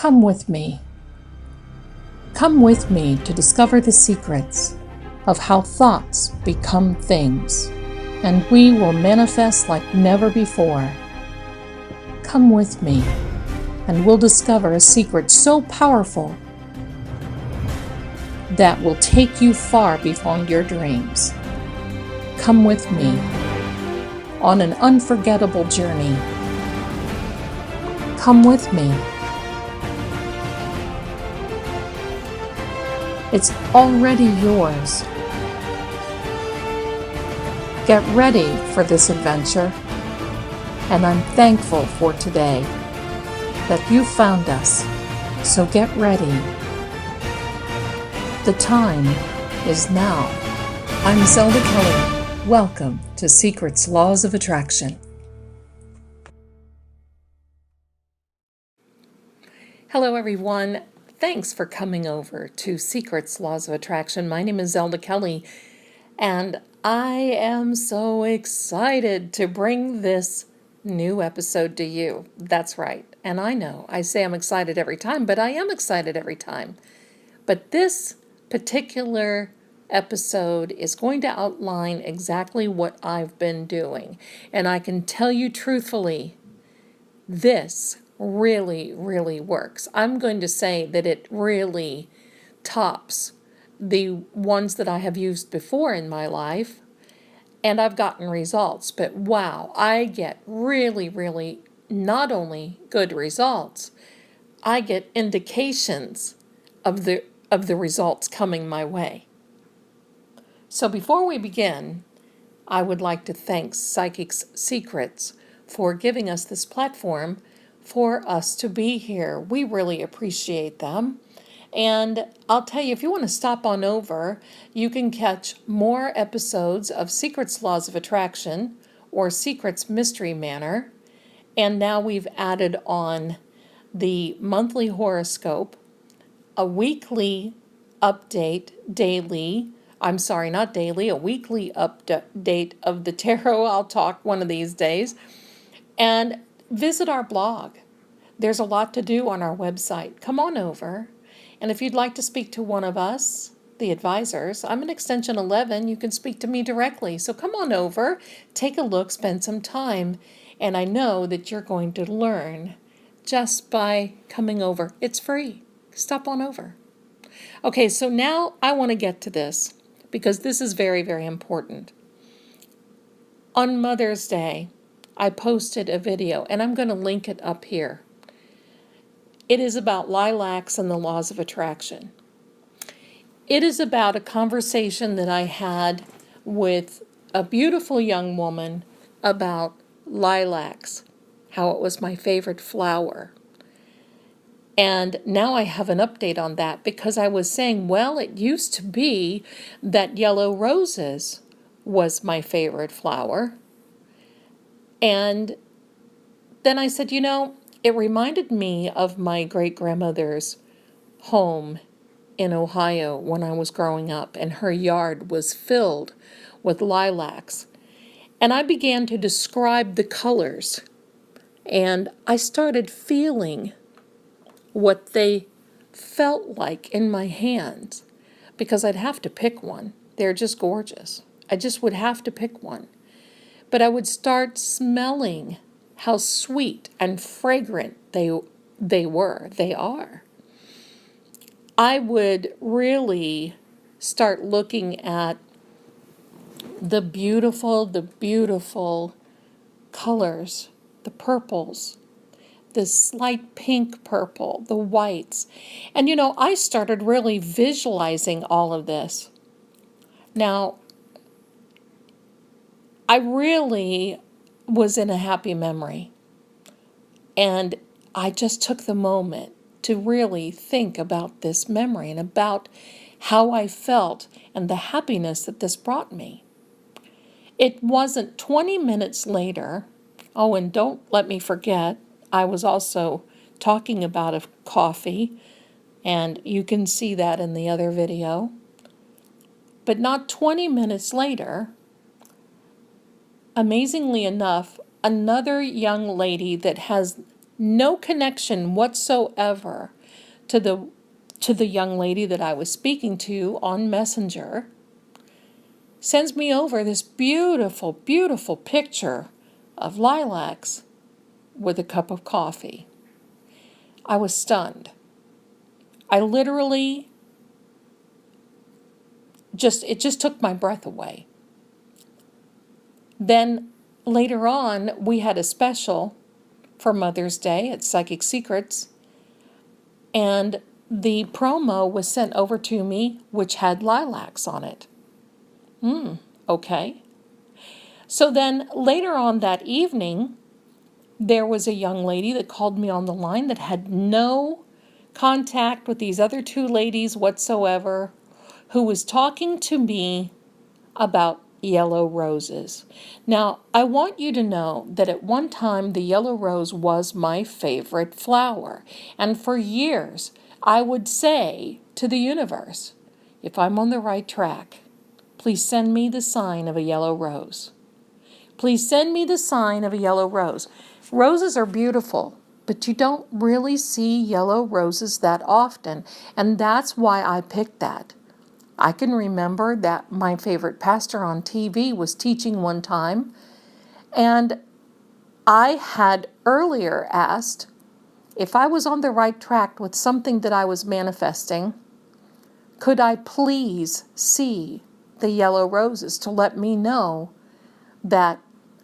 Come with me. Come with me to discover the secrets of how thoughts become things, and we will manifest like never before. Come with me, and we'll discover a secret so powerful that will take you far beyond your dreams. Come with me on an unforgettable journey. Come with me. It's already yours. Get ready for this adventure, and I'm thankful for today that you found us, so get ready. The time is now. I'm Zelda Kelly. Welcome to Secrets Laws of Attraction. Hello everyone. Thanks for coming over to Secrets Laws of Attraction. My name is Zelda Kelly, and I am so excited to bring this new episode to you. That's right. And I know I say I'm excited every time, but I am excited every time. But this particular episode is going to outline exactly what I've been doing. And I can tell you truthfully, this really, really works. I'm going to say that it really tops the ones that I have used before in my life, and I've gotten results. But wow, I get really, really not only good results, I get indications of the results coming my way. So before we begin, I would like to thank Psychics Secrets for giving us this platform for us to be here. We really appreciate them. And I'll tell you, if you want to stop on over, you can catch more episodes of Secrets Laws of Attraction or Secrets Mystery Manor. And now we've added on the monthly horoscope, a weekly update daily. I'm sorry, not daily, a weekly update of the tarot. I'll talk one of these days. And visit our blog. There's a lot to do on our website. Come on over. And if you'd like to speak to one of us, the advisors, I'm in extension 11. You can speak to me directly. So come on over, take a look, spend some time. And I know that you're going to learn just by coming over. It's free. Stop on over. Okay, so now I want to get to this because this is very, very important. On Mother's Day, I posted a video, and I'm going to link it up here. It is about lilacs and the laws of attraction. It is about a conversation that I had with a beautiful young woman about lilacs, how it was my favorite flower. And now I have an update on that because I was saying, well, it used to be that yellow roses was my favorite flower. And then I said, it reminded me of my great-grandmother's home in Ohio when I was growing up, and her yard was filled with lilacs. And I began to describe the colors, and I started feeling what they felt like in my hands, because I'd have to pick one. They're just gorgeous. I just would have to pick one. But I would start smelling how sweet and fragrant they are. I would really start looking at the beautiful colors, the purples, the slight pink purple, the whites. And I started really visualizing all of this. Now, I really was in a happy memory. And I just took the moment to really think about this memory and about how I felt and the happiness that this brought me. It wasn't 20 minutes later. Oh, and don't let me forget, I was also talking about a coffee, and you can see that in the other video. But not 20 minutes later, amazingly enough, another young lady that has no connection whatsoever to the young lady that I was speaking to on Messenger, sends me over this beautiful, beautiful picture of lilacs with a cup of coffee. I was stunned. I literally it just took my breath away. Then later on, we had a special for Mother's Day at Psychic Secrets, and the promo was sent over to me, which had lilacs on it. Okay. So then later on that evening, there was a young lady that called me on the line that had no contact with these other two ladies whatsoever, who was talking to me about yellow roses. Now, I want you to know that at one time the yellow rose was my favorite flower. And for years, I would say to the universe, if I'm on the right track, please send me the sign of a yellow rose. Please send me the sign of a yellow rose. Roses are beautiful, but you don't really see yellow roses that often, and that's why I picked that. I can remember that my favorite pastor on TV was teaching one time, and I had earlier asked if I was on the right track with something that I was manifesting, could I please see the yellow roses to let me know that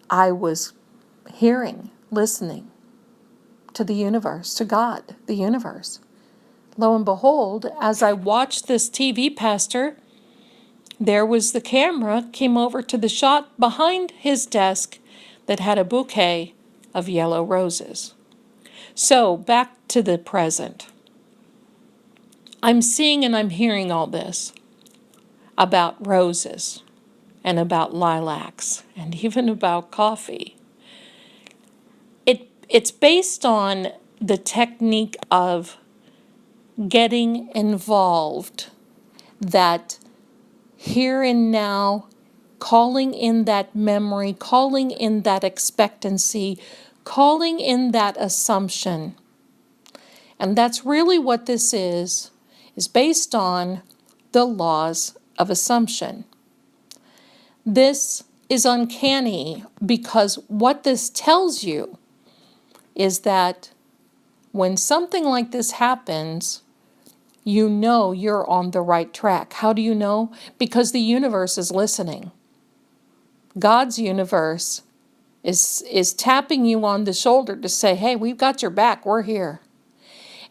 I was hearing, listening to the universe, to God, the universe. Lo and behold, as I watched this TV pastor, there was the camera came over to the shot behind his desk that had a bouquet of yellow roses. So back to the present. I'm seeing and I'm hearing all this about roses and about lilacs and even about coffee. It's based on the technique of getting involved, that here and now, calling in that memory, calling in that expectancy, calling in that assumption. And that's really what this is based on the laws of assumption. This is uncanny because what this tells you is that when something like this happens, you know you're on the right track. How do you know? Because the universe is listening. God's universe is tapping you on the shoulder to say, hey, we've got your back, we're here.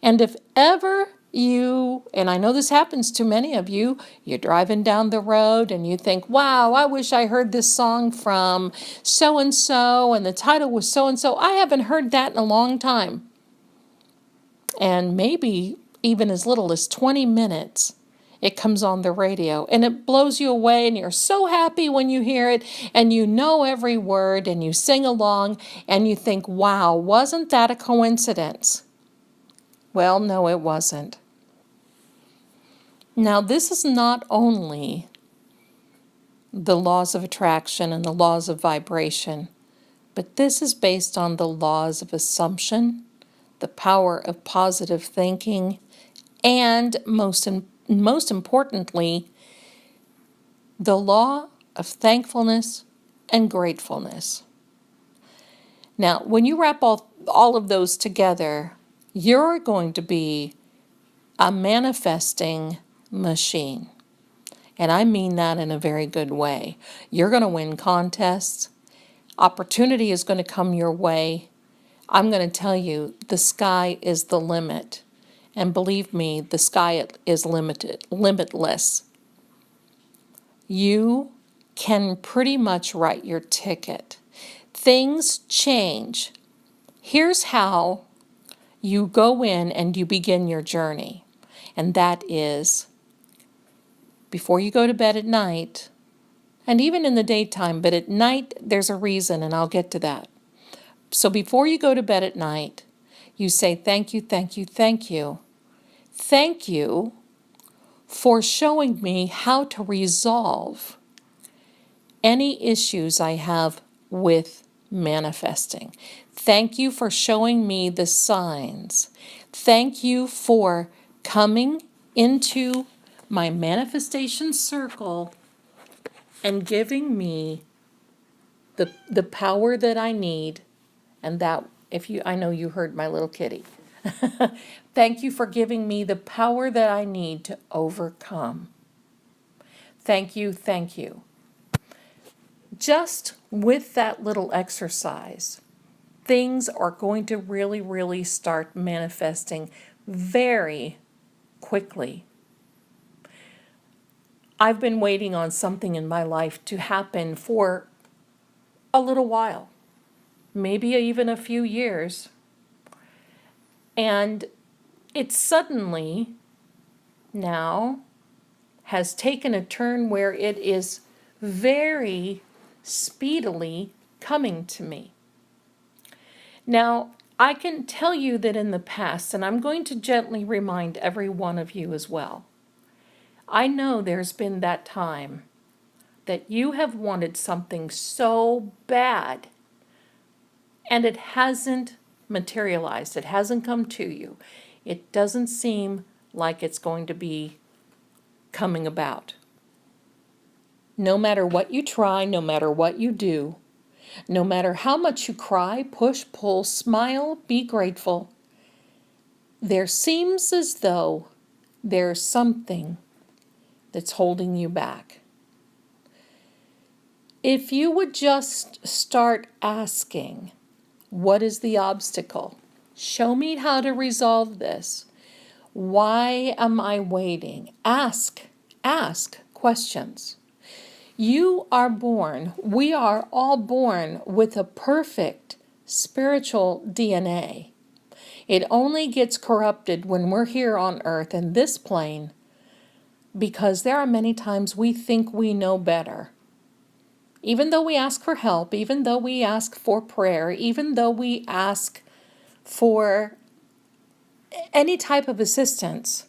And if ever you, and I know this happens to many of you, you're driving down the road and you think, wow, I wish I heard this song from so-and-so, and the title was so-and-so. I haven't heard that in a long time. And maybe even as little as 20 minutes, it comes on the radio and it blows you away, and you're so happy when you hear it and you know every word and you sing along and you think, wow, wasn't that a coincidence? Well, no, it wasn't. Now, this is not only the laws of attraction and the laws of vibration, but this is based on the laws of assumption, the power of positive thinking, and most importantly, the law of thankfulness and gratefulness. Now, when you wrap all of those together, you're going to be a manifesting machine. And I mean that in a very good way. You're going to win contests. Opportunity is going to come your way. I'm going to tell you, the sky is the limit. And believe me, the sky is limitless. You can pretty much write your ticket. Things change. Here's how you go in and you begin your journey. And that is, before you go to bed at night, and even in the daytime, but at night there's a reason, and I'll get to that. So before you go to bed at night, you say, thank you, thank you, thank you. Thank you for showing me how to resolve any issues I have with manifesting. Thank you for showing me the signs. Thank you for coming into my manifestation circle and giving me the power that I need. And that, I know you heard my little kitty. Thank you for giving me the power that I need to overcome. Thank you, thank you. Just with that little exercise, things are going to really, really start manifesting very quickly. I've been waiting on something in my life to happen for a little while, maybe even a few years. And it suddenly now has taken a turn where it is very speedily coming to me. Now, I can tell you that in the past, and I'm going to gently remind every one of you as well, I know there's been that time that you have wanted something so bad and it hasn't materialized, it hasn't come to you. It doesn't seem like it's going to be coming about. No matter what you try, no matter what you do, no matter how much you cry, push, pull, smile, be grateful, there seems as though there's something that's holding you back. If you would just start asking, what is the obstacle? Show me how to resolve this. Why am I waiting? Ask questions. You are born, we are all born with a perfect spiritual DNA. It only gets corrupted when we're here on earth in this plane, because there are many times we think we know better. Even though we ask for help, even though we ask for prayer, even though we ask for any type of assistance,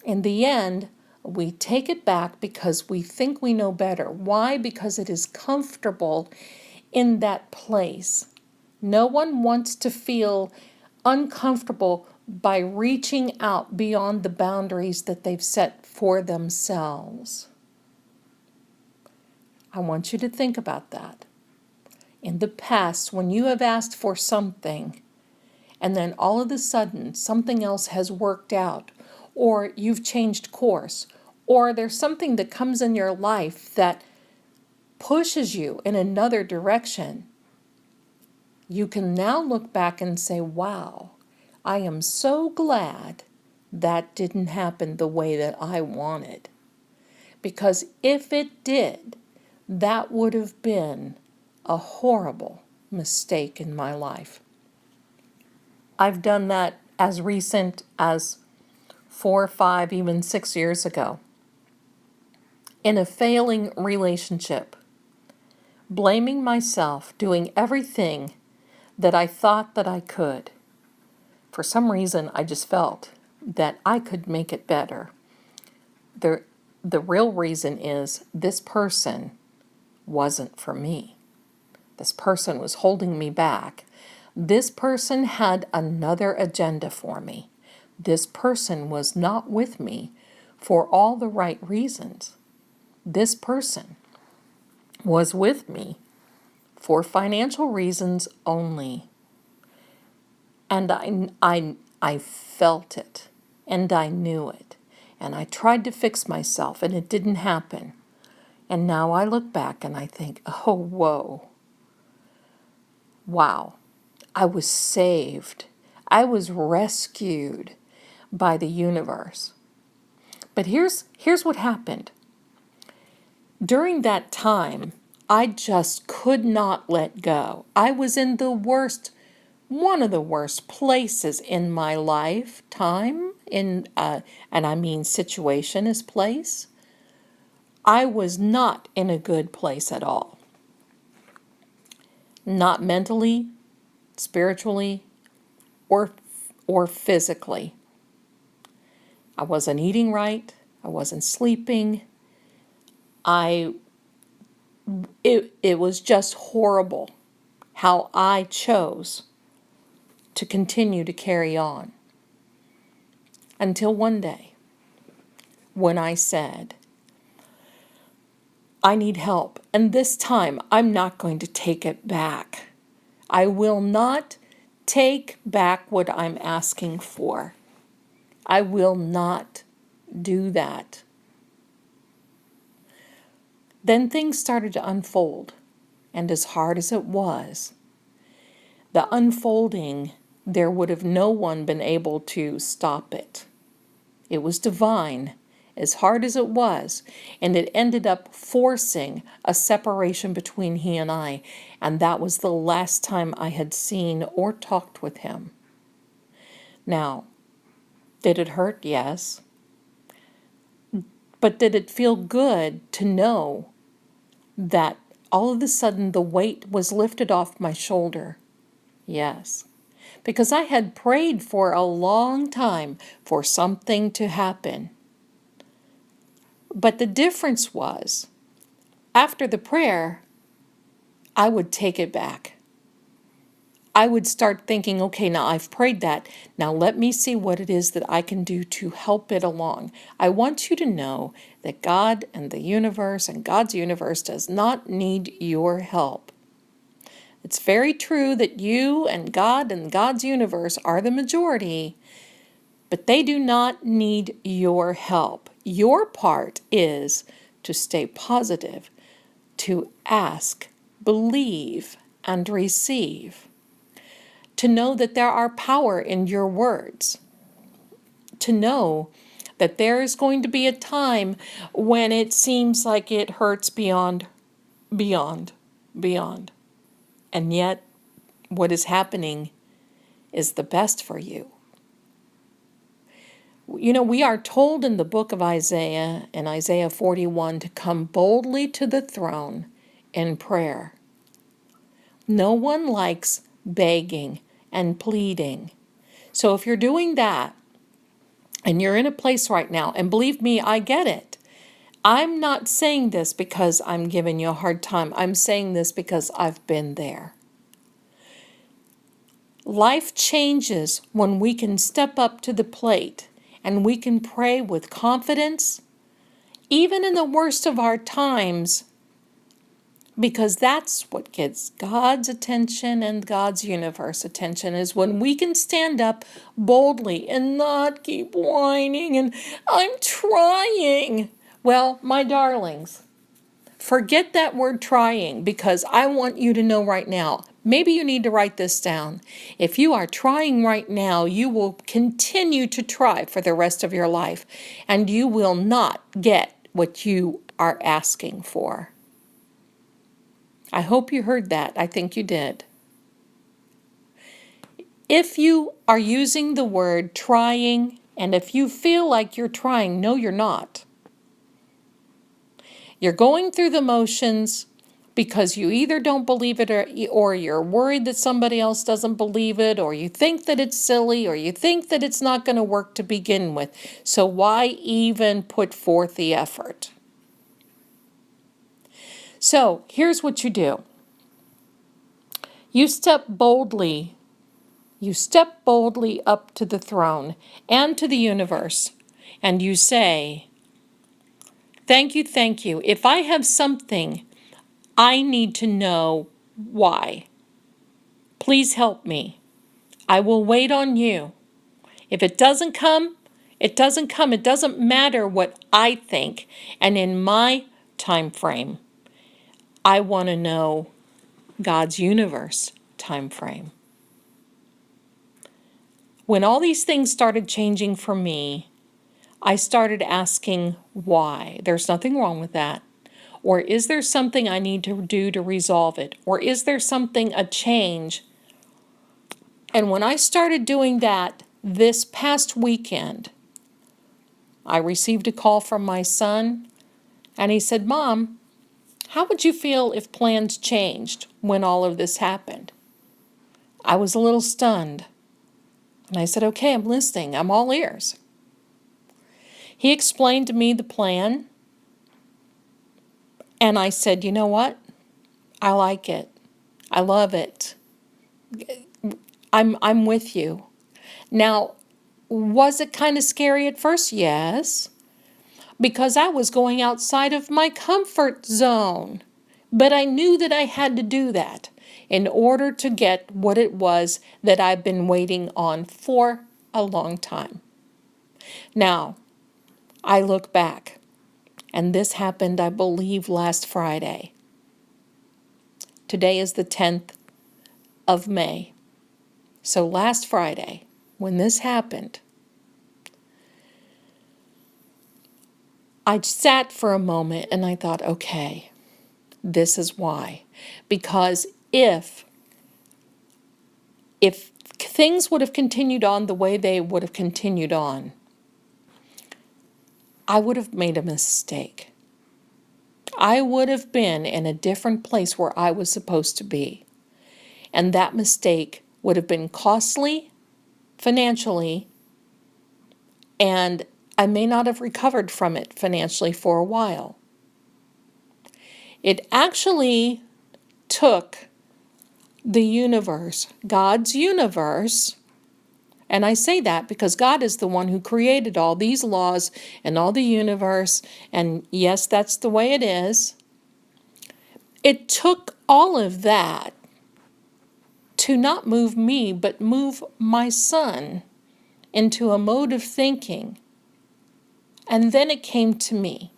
in the end, we take it back because we think we know better. Why? Because it is comfortable in that place. No one wants to feel uncomfortable by reaching out beyond the boundaries that they've set for themselves. I want you to think about that. In the past, when you have asked for something, and then all of a sudden something else has worked out, or you've changed course, or there's something that comes in your life that pushes you in another direction, you can now look back and say, wow, I am so glad that didn't happen the way that I wanted. Because if it did, that would have been a horrible mistake in my life. I've done that as recent as 4, 5, even 6 years ago. In a failing relationship, blaming myself, doing everything that I thought that I could. For some reason, I just felt that I could make it better. The real reason is this person wasn't for me. This person was holding me back. This person had another agenda for me. This person was not with me for all the right reasons. This person was with me for financial reasons only. And I felt it, and I knew it. And I tried to fix myself, and it didn't happen. And now I look back and I think, oh, whoa. Wow. I was saved. I was rescued by the universe. But here's what happened. During that time, I just could not let go. I was in one of the worst places in my lifetime, and I mean situation is place. I was not in a good place at all. Not mentally, spiritually, or physically. I wasn't eating right. I wasn't sleeping. It was just horrible how I chose to continue to carry on. Until one day, when I said, I need help, and this time I'm not going to take it back. I will not take back what I'm asking for. I will not do that. Then things started to unfold, and as hard as it was, the unfolding, there would have no one been able to stop it. It was divine, as hard as it was, and it ended up forcing a separation between he and I, and that was the last time I had seen or talked with him. Now, did it hurt? Yes. But did it feel good to know that all of a sudden the weight was lifted off my shoulder? Yes. Because I had prayed for a long time for something to happen. But the difference was, after the prayer, I would take it back. I would start thinking, okay, now I've prayed that. Now let me see what it is that I can do to help it along. I want you to know that God and the universe and God's universe does not need your help. It's very true that you and God and God's universe are the majority, but they do not need your help. Your part is to stay positive, to ask, believe, and receive. To know that there are power in your words. To know that there is going to be a time when it seems like it hurts beyond. And yet, what is happening is the best for you. You know, we are told in the book of Isaiah, in Isaiah 41, to come boldly to the throne in prayer. No one likes begging and pleading. So if you're doing that, and you're in a place right now, and believe me, I get it. I'm not saying this because I'm giving you a hard time. I'm saying this because I've been there. Life changes when we can step up to the plate and we can pray with confidence, even in the worst of our times, because that's what gets God's attention and God's universe attention, is when we can stand up boldly and not keep whining and I'm trying. Well, my darlings, forget that word trying, because I want you to know right now, maybe you need to write this down. If you are trying right now, you will continue to try for the rest of your life, and you will not get what you are asking for. I hope you heard that. I think you did. If you are using the word trying, and if you feel like you're trying, no, you're not. You're going through the motions because you either don't believe it, or you're worried that somebody else doesn't believe it, or you think that it's silly, or you think that it's not going to work to begin with. So why even put forth the effort? So here's what you do. You step boldly up to the throne and to the universe, and you say, thank you, thank you. If I have something, I need to know why. Please help me. I will wait on you. If it doesn't come, it doesn't come. It doesn't matter what I think. And in my time frame, I want to know God's universe time frame. When all these things started changing for me, I started asking why. There's nothing wrong with that. Or is there something I need to do to resolve it? Or is there something, a change? And when I started doing that this past weekend, I received a call from my son, and he said, Mom, how would you feel if plans changed when all of this happened? I was a little stunned. And I said, okay, I'm listening. I'm all ears. He explained to me the plan. And I said, you know what? I like it. I love it. I'm with you. Now, Was it kind of scary at first? Yes, because I was going outside of my comfort zone. But I knew that I had to do that in order to get what it was that I've been waiting on for a long time. Now, I look back, and this happened, I believe, last Friday. Today is the 10th of May. So last Friday, when this happened, I sat for a moment and I thought, okay, this is why. Because if things would have continued on the way they would have continued on, I would have made a mistake. I would have been in a different place where I was supposed to be. And that mistake would have been costly financially, and I may not have recovered from it financially for a while. It actually took the universe, God's universe, and I say that because God is the one who created all these laws and all the universe, and yes, that's the way it is. It took all of that to not move me, but move my son into a mode of thinking. And then it came to me.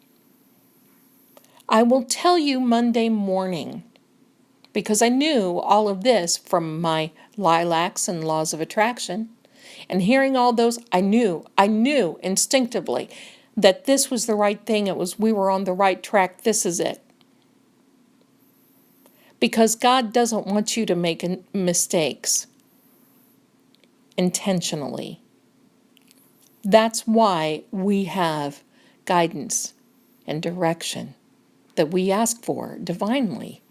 I will tell you Monday morning, because I knew all of this from my Lilacs and laws of attraction. And hearing all those, I knew instinctively that this was the right thing. We were on the right track. This is it. Because God doesn't want you to make mistakes intentionally. That's why we have guidance and direction that we ask for divinely.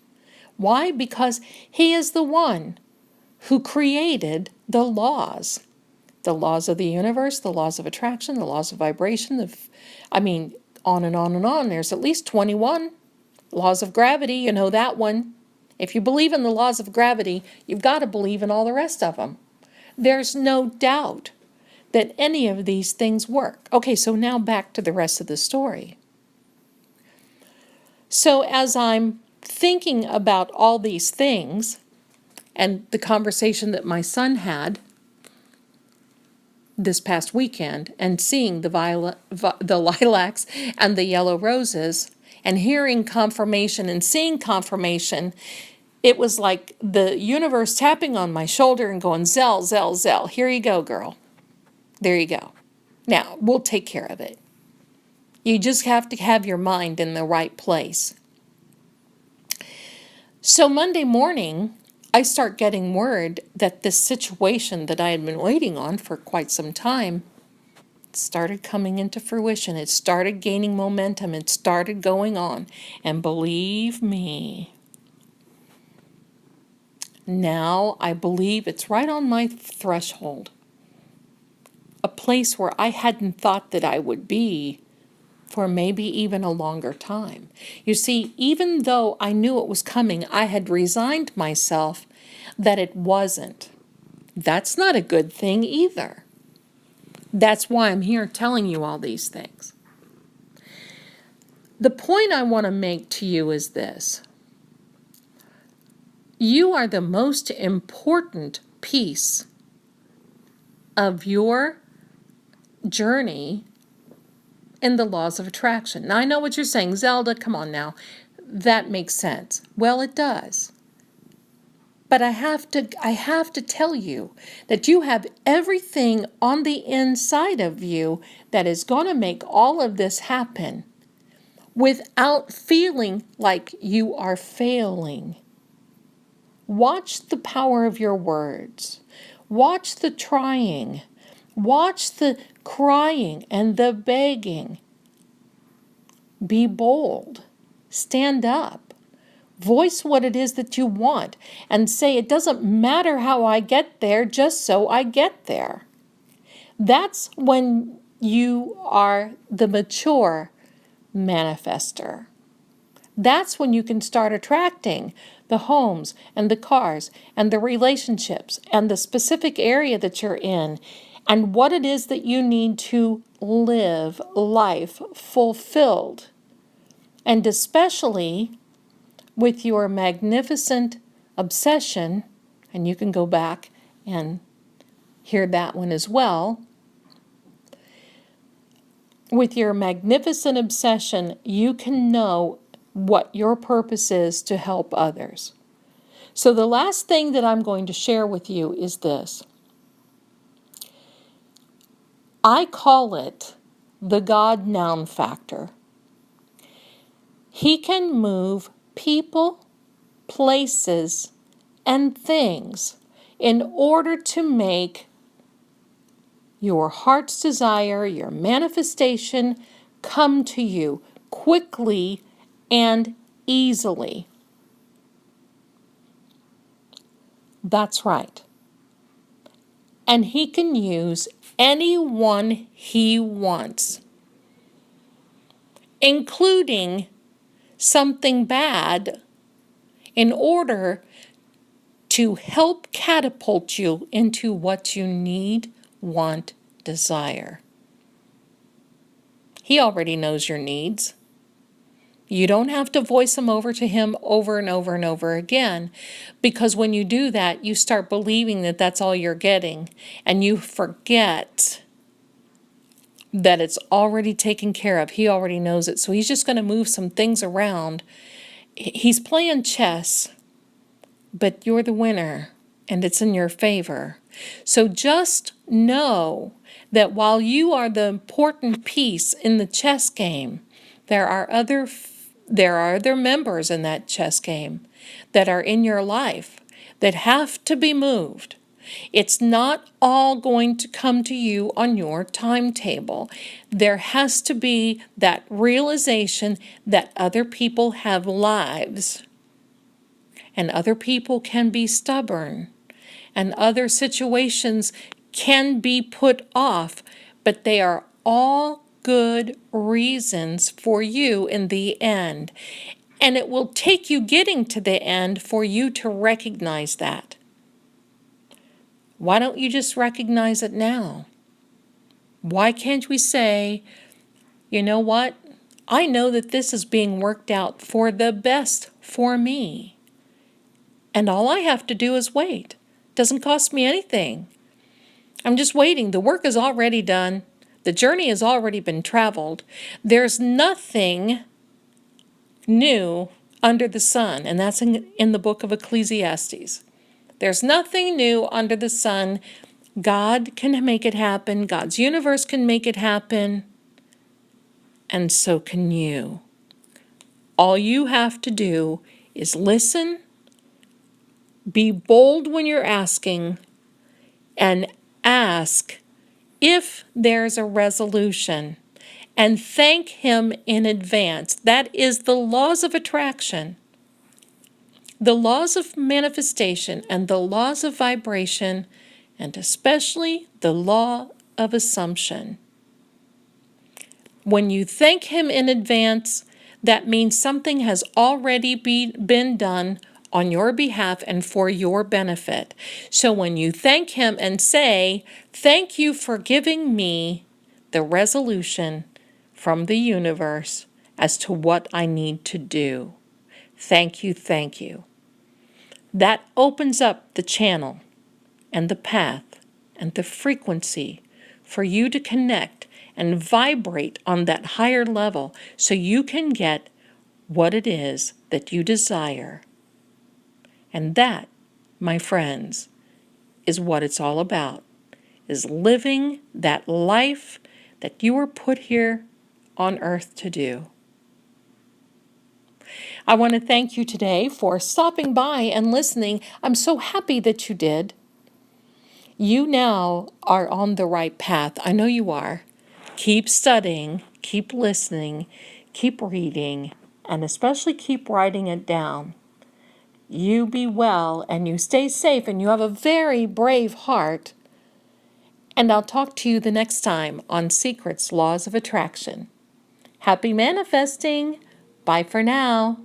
Why? Because He is the one who created the laws of the universe, the laws of attraction, the laws of vibration, on and on and on. There's at least 21 laws of gravity. You know that one. If you believe in the laws of gravity, you've got to believe in all the rest of them. There's no doubt that any of these things work. Okay, so now back to the rest of the story. So as I'm thinking about all these things and the conversation that my son had this past weekend, and seeing the lilacs and the yellow roses, and hearing confirmation and seeing confirmation, it was like the universe tapping on my shoulder and going, Zell, Zell, Zell, here you go, girl. There you go. Now, we'll take care of it. You just have to have your mind in the right place. So Monday morning, I start getting word that this situation that I had been waiting on for quite some time started coming into fruition. It started gaining momentum. It started going on. And believe me, now I believe it's right on my threshold. A place where I hadn't thought that I would be for maybe even a longer time. You see, even though I knew it was coming, I had resigned myself that it wasn't. That's not a good thing either. That's why I'm here telling you all these things. The point I want to make to you is this. You are the most important piece of your journey in the laws of attraction. Now, I know what you're saying, Zelda, come on now. That makes sense. Well, it does. But I have to tell you that you have everything on the inside of you that is going to make all of this happen without feeling like you are failing. Watch the power of your words. Watch the trying. Watch the crying and the begging. Be bold. Stand up. Voice what it is that you want and say, it doesn't matter how I get there, just so I get there. That's when you are the mature manifester. That's when you can start attracting the homes and the cars and the relationships and the specific area that you're in and what it is that you need to live life fulfilled. And especially with your magnificent obsession, and you can go back and hear that one as well. With your magnificent obsession, you can know what your purpose is to help others. So the last thing that I'm going to share with you is this. I call it the God Noun Factor. He can move people, places, and things in order to make your heart's desire, your manifestation, come to you quickly and easily. That's right. And he can use anyone he wants, including something bad, in order to help catapult you into what you need, want, desire. He already knows your needs. You don't have to voice them over to him over and over and over again, because when you do that, you start believing that that's all you're getting, and you forget that it's already taken care of. He already knows it, so he's just going to move some things around. He's playing chess, but you're the winner, and it's in your favor. So just know that while you are the important piece in the chess game, there are other members in that chess game that are in your life that have to be moved. It's not all going to come to you on your timetable. There has to be that realization that other people have lives, and other people can be stubborn, and other situations can be put off, but they are all good reasons for you in the end. And it will take you getting to the end for you to recognize that. Why don't you just recognize it now? Why can't we say, you know what? I know that this is being worked out for the best for me. And all I have to do is wait. Doesn't cost me anything. I'm just waiting. The work is already done. The journey has already been traveled. There's nothing new under the sun, and that's in the book of Ecclesiastes. There's nothing new under the sun. God can make it happen. God's universe can make it happen. And so can you. All you have to do is listen, be bold when you're asking, and ask if there's a resolution, and thank him in advance. That is the laws of attraction, the laws of manifestation, and the laws of vibration, and especially the law of assumption. When you thank him in advance, that means something has already been done on your behalf and for your benefit. So when you thank him and say, thank you for giving me the resolution from the universe as to what I need to do. Thank you, thank you. That opens up the channel and the path and the frequency for you to connect and vibrate on that higher level so you can get what it is that you desire. And that, my friends, is what it's all about, is living that life that you were put here on earth to do. I want to thank you today for stopping by and listening. I'm so happy that you did. You now are on the right path. I know you are. Keep studying, keep listening, keep reading, and especially keep writing it down. You be well and you stay safe and you have a very brave heart. And I'll talk to you the next time on Secrets, Laws of Attraction. Happy manifesting. Bye for now.